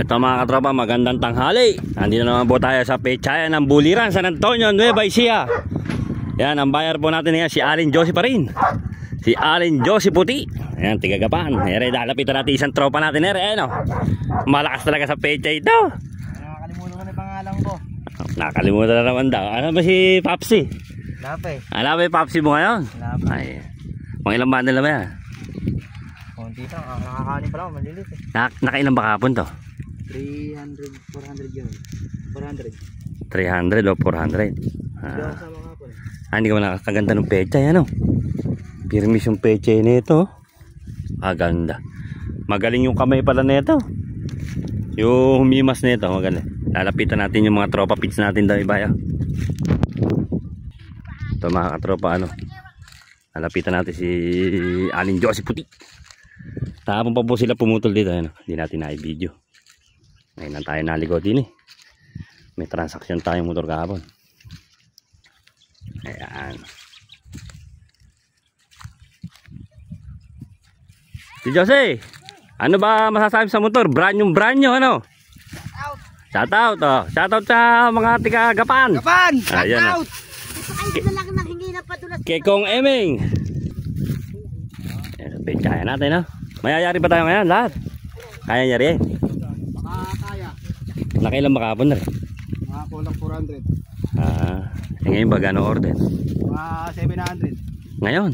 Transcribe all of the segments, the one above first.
Ito mga katropa, magandang tanghali. Nandito naman po tayo sa Pechay ng Buliran, San Antonio, Nueva Ecija. Yan, ang bayar po natin ngayon si Alin Josie pa rin. Si Alin Josie Puti. Ayan, tigagapan. Ere, dalapitan natin isang tropa natin. Ere, ano? Malakas talaga sa Pechay ito. Nakakalimutan ko na yung pangalan ko. Nakalimutan na naman daw. Ano ba si Papsi? Lapay. Ano ba yung Papsi mo ngayon? Lapay. Ay, mga ilang bundle na ba yan? Konti lang. Nakakanin pala ako. Malilit eh. Nakailang ba kapon to? 300, 400 yun. 400. 300 o 400? Hindi ako sama nga po eh. Hindi ka nakakaganda ng Pechay, ano? Pirmis yung Pechay nito. Ganda. Magaling yung kamay pala nito. Yung humimas nito, magaling. Lalapitan natin yung mga tropa pits natin daw ibaya. Ito mga katropa, ano? Lalapitan natin si Alin Josie Puti. Tapos pa po sila pumutol dito, ano? Hindi natin na-video. Ngayon lang tayo naligo din eh. May transaksyon tayong motor kahapon. Ayan. Si Josie, ano ba masasabi sa motor? Brand new, ano? Shout out, oh. Shout out sa mga tiga-gapan. Gapan! Shout Ayan, out! Kekong Eming. Ayan, Pechay natin, no? Mayayari pa tayo ngayon, lahat. Kaya niya rin. Kaya. Nakailan ba kapon na rin? Mga kulang 400. Ngayon ba gano'ng order? Mga 700. Ngayon?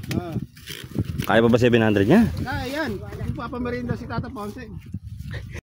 Kaya pa ba 700 niya? Kaya yan. Papamerinda si Tata Ponce.